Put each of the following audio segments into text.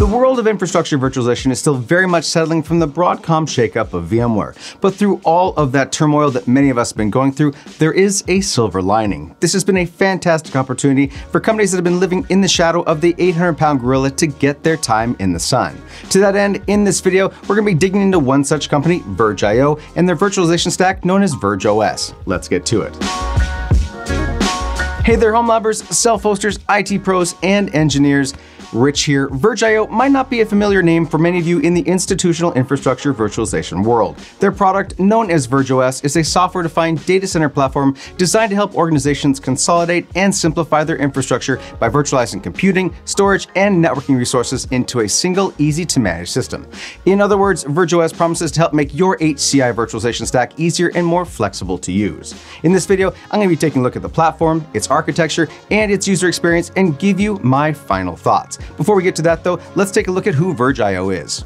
The world of infrastructure virtualization is still very much settling from the Broadcom shakeup of VMware. But through all of that turmoil that many of us have been going through, there is a silver lining. This has been a fantastic opportunity for companies that have been living in the shadow of the 800-pound gorilla to get their time in the sun. To that end, in this video, we're going to be digging into one such company, VergeIO, and their virtualization stack known as VergeOS. Let's get to it. Hey there, HomeLabbers, self-hosters, IT pros, and engineers. Rich here. VergeIO might not be a familiar name for many of you in the institutional infrastructure virtualization world. Their product, known as VergeOS, is a software-defined data center platform designed to help organizations consolidate and simplify their infrastructure by virtualizing computing, storage, and networking resources into a single, easy-to-manage system. In other words, VergeOS promises to help make your HCI virtualization stack easier and more flexible to use. In this video, I'm going to be taking a look at the platform, its architecture, and its user experience, and give you my final thoughts. Before we get to that though, let's take a look at who VergeIO is.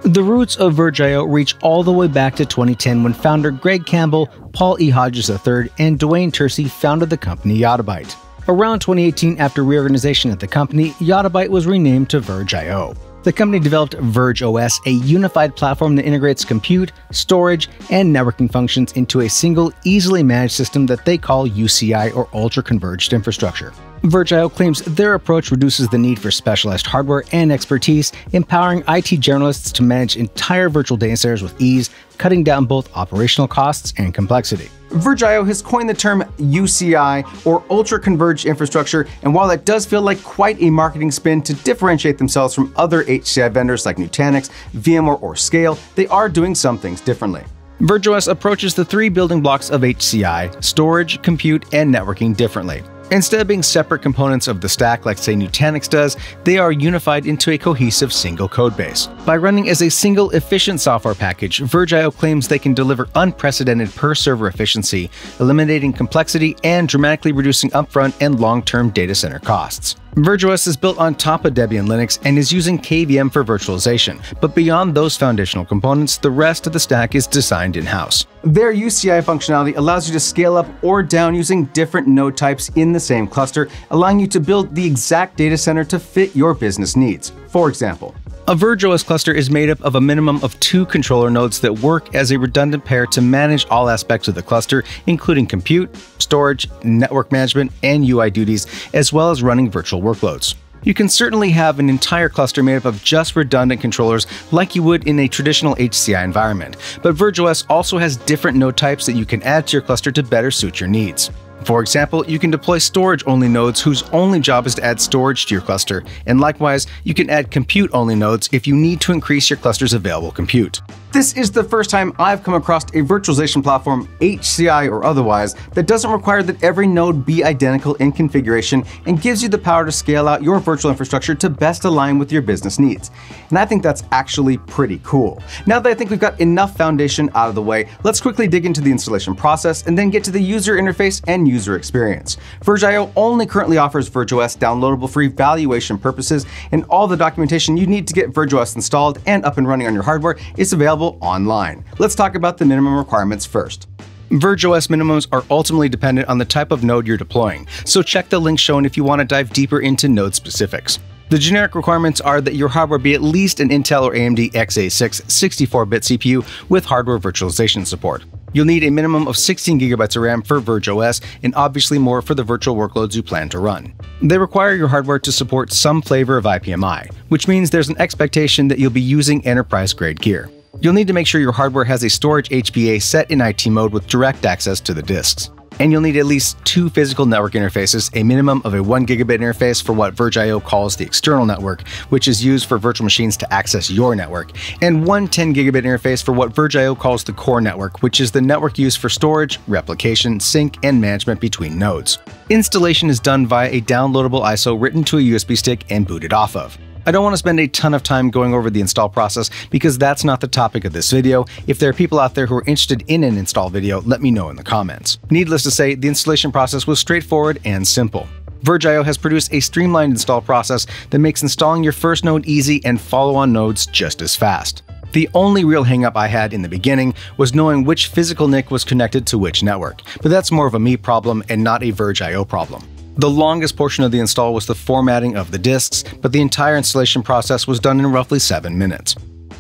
The roots of VergeIO reach all the way back to 2010 when founder Greg Campbell, Paul E. Hodges III, and Dwayne Tersey founded the company Yottabyte. Around 2018, after reorganization at the company, Yottabyte was renamed to VergeIO. The company developed VergeOS, a unified platform that integrates compute, storage, and networking functions into a single, easily managed system that they call UCI, or Ultra-converged infrastructure. VergeIO claims their approach reduces the need for specialized hardware and expertise, empowering IT generalists to manage entire virtual data centers with ease, cutting down both operational costs and complexity. VergeIO has coined the term UCI, or ultra-converged infrastructure, and while that does feel like quite a marketing spin to differentiate themselves from other HCI vendors like Nutanix, VMware, or Scale, they are doing some things differently. VergeOS approaches the three building blocks of HCI, storage, compute, and networking differently. Instead of being separate components of the stack like say Nutanix does, they are unified into a cohesive single codebase. By running as a single efficient software package, VergeIO claims they can deliver unprecedented per-server efficiency, eliminating complexity and dramatically reducing upfront and long-term data center costs. VergeOS is built on top of Debian Linux and is using KVM for virtualization, but beyond those foundational components, the rest of the stack is designed in-house. Their UCI functionality allows you to scale up or down using different node types in the same cluster, allowing you to build the exact data center to fit your business needs. For example, a VergeOS cluster is made up of a minimum of 2 controller nodes that work as a redundant pair to manage all aspects of the cluster, including compute, storage, network management, and UI duties, as well as running virtual workloads. You can certainly have an entire cluster made up of just redundant controllers like you would in a traditional HCI environment, but VergeOS also has different node types that you can add to your cluster to better suit your needs. For example, you can deploy storage-only nodes whose only job is to add storage to your cluster, and likewise, you can add compute-only nodes if you need to increase your cluster's available compute. This is the first time I've come across a virtualization platform, HCI or otherwise, that doesn't require that every node be identical in configuration and gives you the power to scale out your virtual infrastructure to best align with your business needs. And I think that's actually pretty cool. Now that I think we've got enough foundation out of the way, let's quickly dig into the installation process and then get to the user interface and user experience. VergeIO only currently offers VergeOS downloadable for evaluation purposes, and all the documentation you need to get VergeOS installed and up and running on your hardware is available online. Let's talk about the minimum requirements first. VergeOS minimums are ultimately dependent on the type of node you're deploying, so check the link shown if you want to dive deeper into node specifics. The generic requirements are that your hardware be at least an Intel or AMD x86 64-bit CPU with hardware virtualization support. You'll need a minimum of 16 GB of RAM for VergeOS and obviously more for the virtual workloads you plan to run. They require your hardware to support some flavor of IPMI, which means there's an expectation that you'll be using enterprise-grade gear. You'll need to make sure your hardware has a storage HBA set in IT mode with direct access to the disks. And you'll need at least 2 physical network interfaces, a minimum of a 1 gigabit interface for what VergeIO calls the external network, which is used for virtual machines to access your network, and one 10 gigabit interface for what VergeIO calls the core network, which is the network used for storage, replication, sync, and management between nodes. Installation is done via a downloadable ISO written to a USB stick and booted off of. I don't want to spend a ton of time going over the install process because that's not the topic of this video. If there are people out there who are interested in an install video, let me know in the comments. Needless to say, the installation process was straightforward and simple. VergeIO has produced a streamlined install process that makes installing your first node easy and follow-on nodes just as fast. The only real hang-up I had in the beginning was knowing which physical NIC was connected to which network, but that's more of a me problem and not a VergeIO problem. The longest portion of the install was the formatting of the disks, but the entire installation process was done in roughly 7 minutes.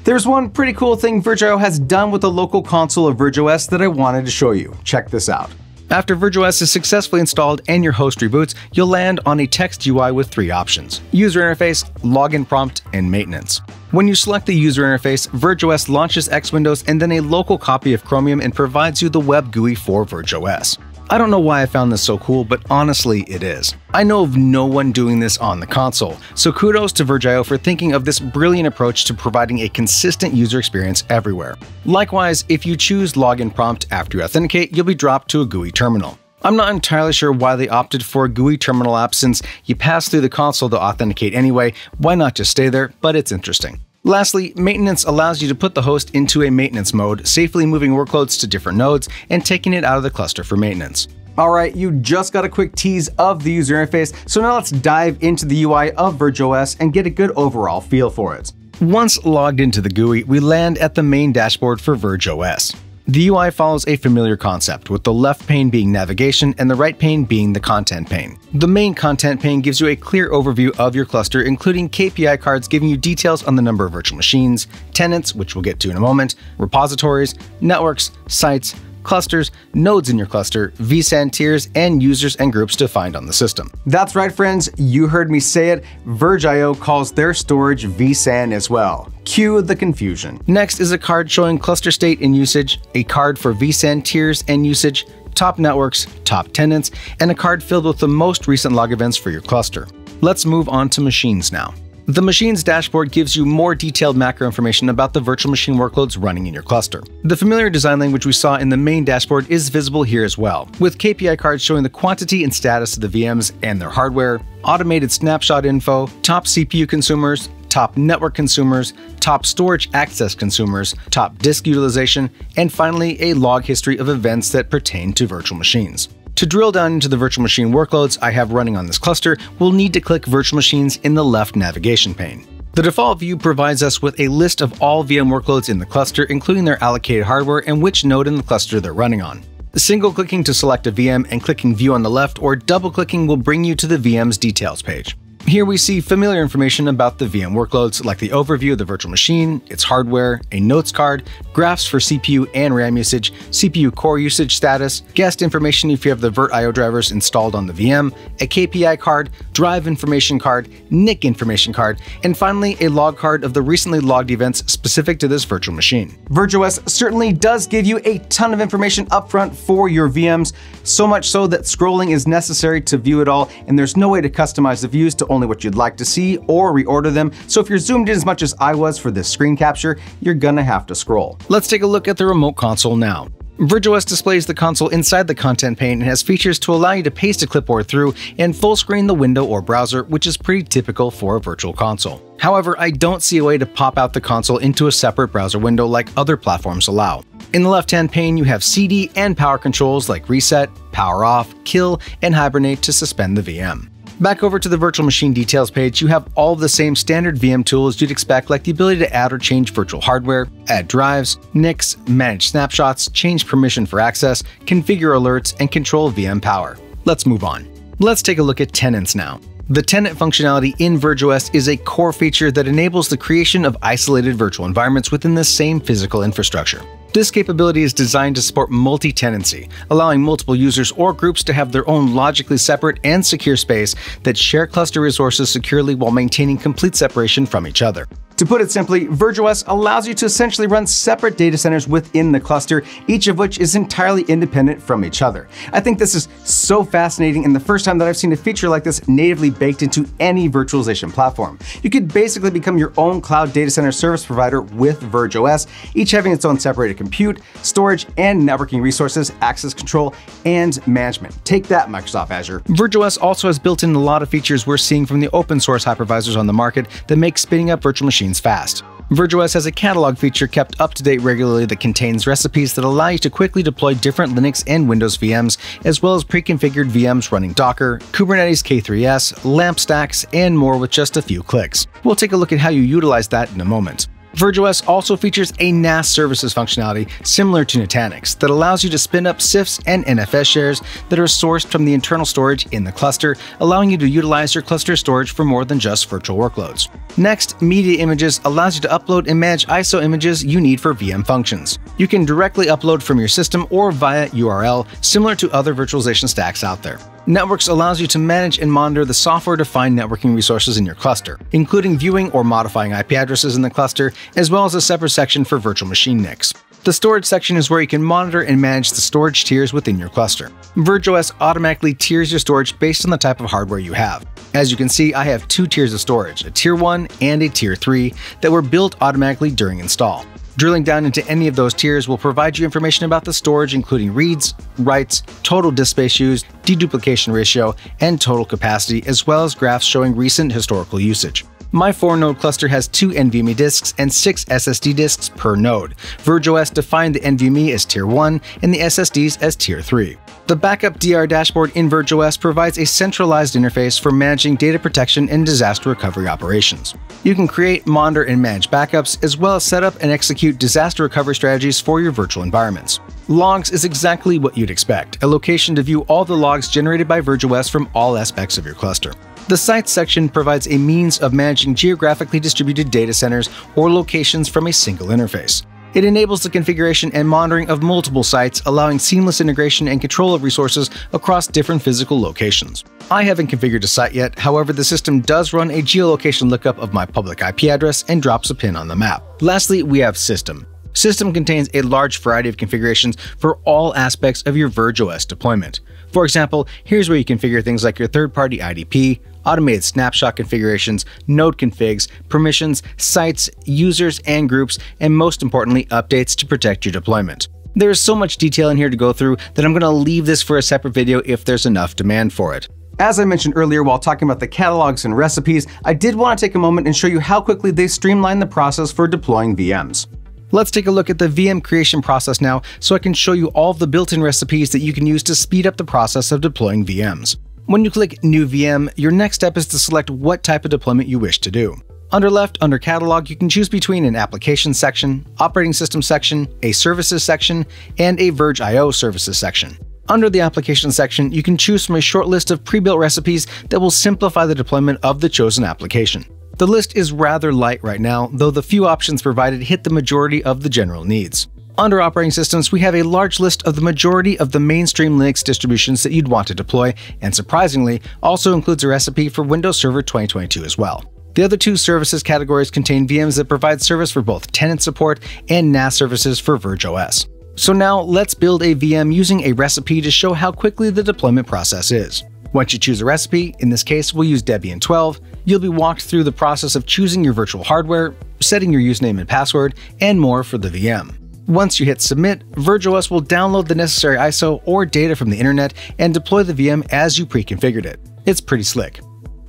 There's one pretty cool thing VergeIO has done with the local console of VergeOS that I wanted to show you. Check this out. After VergeOS is successfully installed and your host reboots, you'll land on a text UI with 3 options: user interface, login prompt, and maintenance. When you select the user interface, VergeOS launches X Windows and then a local copy of Chromium and provides you the web GUI for VergeOS. I don't know why I found this so cool, but honestly, it is. I know of no one doing this on the console, so kudos to VergeIO for thinking of this brilliant approach to providing a consistent user experience everywhere. Likewise, if you choose login prompt after you authenticate, you'll be dropped to a GUI terminal. I'm not entirely sure why they opted for a GUI terminal app since you pass through the console to authenticate anyway. Why not just stay there? But it's interesting. Lastly, maintenance allows you to put the host into a maintenance mode, safely moving workloads to different nodes and taking it out of the cluster for maintenance. Alright, you just got a quick tease of the user interface, so now let's dive into the UI of VergeOS and get a good overall feel for it. Once logged into the GUI, we land at the main dashboard for VergeOS. The UI follows a familiar concept, with the left pane being navigation and the right pane being the content pane. The main content pane gives you a clear overview of your cluster, including KPI cards giving you details on the number of virtual machines, tenants, which we'll get to in a moment, repositories, networks, sites, clusters, nodes in your cluster, vSAN tiers, and users and groups to find on the system. That's right, friends, you heard me say it. VergeIO calls their storage vSAN as well. Cue the confusion. Next is a card showing cluster state and usage, a card for vSAN tiers and usage, top networks, top tenants, and a card filled with the most recent log events for your cluster. Let's move on to machines now. The Machines dashboard gives you more detailed macro information about the virtual machine workloads running in your cluster. The familiar design language we saw in the main dashboard is visible here as well, with KPI cards showing the quantity and status of the VMs and their hardware, automated snapshot info, top CPU consumers, top network consumers, top storage access consumers, top disk utilization, and finally a log history of events that pertain to virtual machines. To drill down into the virtual machine workloads I have running on this cluster, we'll need to click Virtual Machines in the left navigation pane. The default view provides us with a list of all VM workloads in the cluster, including their allocated hardware and which node in the cluster they're running on. Single-clicking to select a VM and clicking View on the left or double-clicking will bring you to the VM's details page. Here we see familiar information about the VM workloads, like the overview of the virtual machine, its hardware, a notes card, graphs for CPU and RAM usage, CPU core usage status, guest information if you have the VergeIO drivers installed on the VM, a KPI card, drive information card, NIC information card, and finally a log card of the recently logged events specific to this virtual machine. VergeOS certainly does give you a ton of information upfront for your VMs, so much so that scrolling is necessary to view it all, and there's no way to customize the views to only what you'd like to see or reorder them, so if you're zoomed in as much as I was for this screen capture, you're gonna have to scroll. Let's take a look at the remote console now. VergeOS displays the console inside the content pane and has features to allow you to paste a clipboard through and full screen the window or browser, which is pretty typical for a virtual console. However, I don't see a way to pop out the console into a separate browser window like other platforms allow. In the left-hand pane, you have CD and power controls like reset, power off, kill, and hibernate to suspend the VM. Back over to the virtual machine details page, you have all of the same standard VM tools you'd expect, like the ability to add or change virtual hardware, add drives, NICs, manage snapshots, change permission for access, configure alerts, and control VM power. Let's move on. Let's take a look at tenants now. The tenant functionality in VergeOS is a core feature that enables the creation of isolated virtual environments within the same physical infrastructure. This capability is designed to support multi-tenancy, allowing multiple users or groups to have their own logically separate and secure space that share cluster resources securely while maintaining complete separation from each other. To put it simply, VergeOS allows you to essentially run separate data centers within the cluster, each of which is entirely independent from each other. I think this is so fascinating and the first time that I've seen a feature like this natively baked into any virtualization platform. You could basically become your own cloud data center service provider with VergeOS, each having its own separated compute, storage, and networking resources, access control, and management. Take that, Microsoft Azure. VergeOS also has built in a lot of features we're seeing from the open source hypervisors on the market that make spinning up virtual machines fast. VergeOS has a catalog feature kept up to date regularly that contains recipes that allow you to quickly deploy different Linux and Windows VMs, as well as pre-configured VMs running Docker, Kubernetes K3s, LAMP stacks, and more with just a few clicks. We'll take a look at how you utilize that in a moment. VergeOS also features a NAS services functionality similar to Nutanix that allows you to spin up CIFS and NFS shares that are sourced from the internal storage in the cluster, allowing you to utilize your cluster storage for more than just virtual workloads. Next, Media Images allows you to upload and manage ISO images you need for VM functions. You can directly upload from your system or via URL, similar to other virtualization stacks out there. Networks allows you to manage and monitor the software-defined networking resources in your cluster, including viewing or modifying IP addresses in the cluster, as well as a separate section for virtual machine NICs. The storage section is where you can monitor and manage the storage tiers within your cluster. VergeOS automatically tiers your storage based on the type of hardware you have. As you can see, I have 2 tiers of storage, a Tier 1 and a Tier 3, that were built automatically during install. Drilling down into any of those tiers will provide you information about the storage, including reads, writes, total disk space used, deduplication ratio, and total capacity, as well as graphs showing recent historical usage. My 4-node cluster has 2 NVMe disks and 6 SSD disks per node. VergeOS defined the NVMe as Tier 1 and the SSDs as Tier 3. The Backup DR dashboard in VergeOS provides a centralized interface for managing data protection and disaster recovery operations. You can create, monitor, and manage backups, as well as set up and execute disaster recovery strategies for your virtual environments. Logs is exactly what you'd expect, a location to view all the logs generated by VergeOS from all aspects of your cluster. The Sites section provides a means of managing geographically distributed data centers or locations from a single interface. It enables the configuration and monitoring of multiple sites, allowing seamless integration and control of resources across different physical locations. I haven't configured a site yet, however the system does run a geolocation lookup of my public IP address and drops a pin on the map. Lastly, we have System. System contains a large variety of configurations for all aspects of your VergeOS deployment. For example, here's where you configure things like your third-party IDP, automated snapshot configurations, node configs, permissions, sites, users and groups, and most importantly, updates to protect your deployment. There is so much detail in here to go through that I'm going to leave this for a separate video if there's enough demand for it. As I mentioned earlier while talking about the catalogs and recipes, I did want to take a moment and show you how quickly they streamline the process for deploying VMs. Let's take a look at the VM creation process now so I can show you all of the built-in recipes that you can use to speed up the process of deploying VMs. When you click New VM, your next step is to select what type of deployment you wish to do. Under Catalog, you can choose between an Applications section, Operating System section, a Services section, and a VergeIO Services section. Under the Applications section, you can choose from a short list of pre-built recipes that will simplify the deployment of the chosen application. The list is rather light right now, though the few options provided hit the majority of the general needs. Under Operating Systems, we have a large list of the majority of the mainstream Linux distributions that you'd want to deploy, and surprisingly, also includes a recipe for Windows Server 2022 as well. The other 2 services categories contain VMs that provide service for both tenant support and NAS services for VergeOS. So now let's build a VM using a recipe to show how quickly the deployment process is. Once you choose a recipe, in this case we'll use Debian 12, you'll be walked through the process of choosing your virtual hardware, setting your username and password, and more for the VM. Once you hit Submit, VergeOS will download the necessary ISO or data from the internet and deploy the VM as you pre-configured it. It's pretty slick.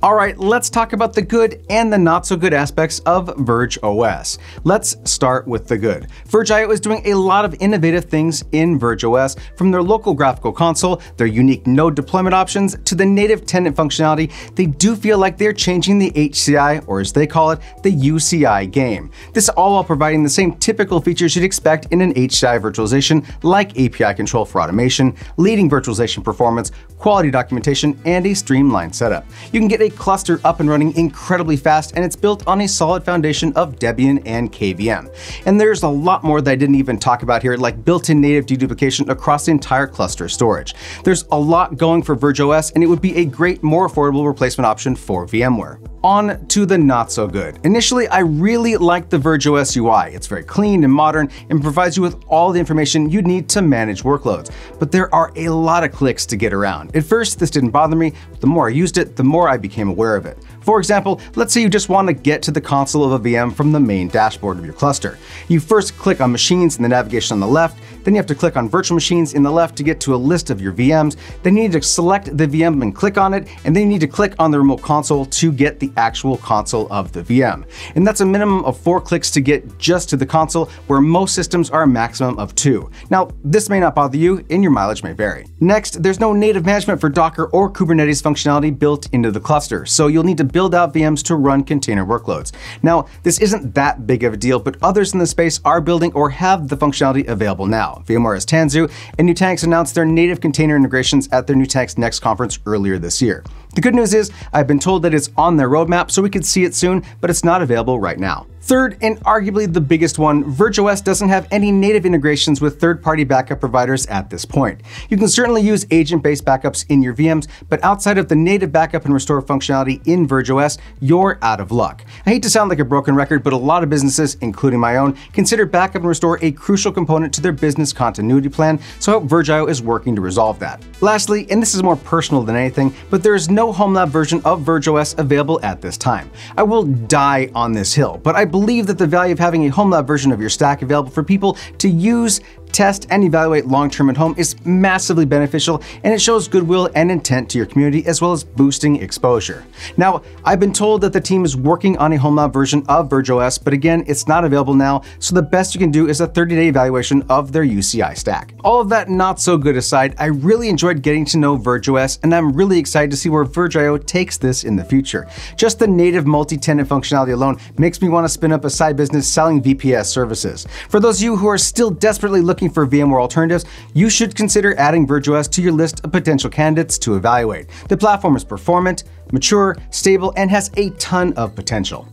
Alright, let's talk about the good and the not so good aspects of VergeOS. Let's start with the good. VergeIO is doing a lot of innovative things in VergeOS, from their local graphical console, their unique node deployment options, to the native tenant functionality. They do feel like they're changing the HCI, or as they call it, the UCI game. This all while providing the same typical features you'd expect in an HCI virtualization, like API control for automation, leading virtualization performance, quality documentation, and a streamlined setup. You can get a cluster up and running incredibly fast, and it's built on a solid foundation of Debian and KVM. And there's a lot more that I didn't even talk about here, like built-in native deduplication across the entire cluster storage. There's a lot going for VergeOS, and it would be a great, more affordable replacement option for VMware. On to the not so good. Initially, I really like the VergeOS UI. It's very clean and modern and provides you with all the information you need to manage workloads. But there are a lot of clicks to get around. At first, this didn't bother me, but the more I used it, the more I became aware of it. For example, let's say you just want to get to the console of a VM from the main dashboard of your cluster. You first click on Machines in the navigation on the left, then you have to click on virtual machines in the left to get to a list of your VMs. Then you need to select the VM and click on it, and then you need to click on the remote console to get the actual console of the VM. And that's a minimum of 4 clicks to get just to the console, where most systems are a maximum of 2. Now, this may not bother you, and your mileage may vary. Next, there's no native management for Docker or Kubernetes functionality built into the cluster, so you'll need to build out VMs to run container workloads. Now, this isn't that big of a deal, but others in the space are building or have the functionality available now. VMware has Tanzu, and Nutanix announced their native container integrations at their Nutanix Next conference earlier this year. The good news is, I've been told that it's on their roadmap, so we could see it soon, but it's not available right now. Third, and arguably the biggest one, VergeOS doesn't have any native integrations with third-party backup providers at this point. You can certainly use agent-based backups in your VMs, but outside of the native backup and restore functionality in VergeOS, you're out of luck. I hate to sound like a broken record, but a lot of businesses, including my own, consider backup and restore a crucial component to their business continuity plan, so I hope VergeIO is working to resolve that. Lastly, and this is more personal than anything, but there is no HomeLab version of VergeOS available at this time. I will die on this hill, but I believe that the value of having a HomeLab version of your stack available for people to use, test, and evaluate long-term at home is massively beneficial, and it shows goodwill and intent to your community, as well as boosting exposure. Now, I've been told that the team is working on a HomeLab version of VergeOS, but again, it's not available now, so the best you can do is a 30-day evaluation of their UCI stack. All of that not so good aside, I really enjoyed getting to know VergeOS, and I'm really excited to see where VergeIO takes this in the future. Just the native multi-tenant functionality alone makes me want to spin up a side business selling VPS services. For those of you who are still desperately looking for VMware alternatives, you should consider adding VergeOS to your list of potential candidates to evaluate. The platform is performant, mature, stable, and has a ton of potential.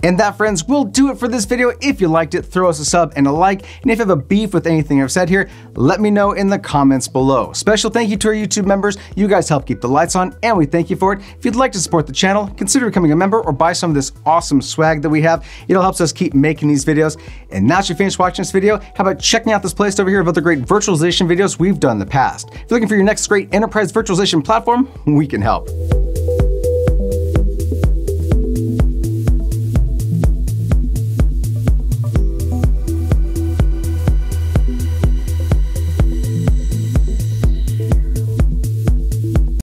And that, friends, will do it for this video. If you liked it, throw us a sub and a like. And if you have a beef with anything I've said here, let me know in the comments below. Special thank you to our YouTube members. You guys help keep the lights on, and we thank you for it. If you'd like to support the channel, consider becoming a member or buy some of this awesome swag that we have. It all helps us keep making these videos. And now that you finished watching this video, how about checking out this playlist over here of other great virtualization videos we've done in the past? If you're looking for your next great enterprise virtualization platform, we can help.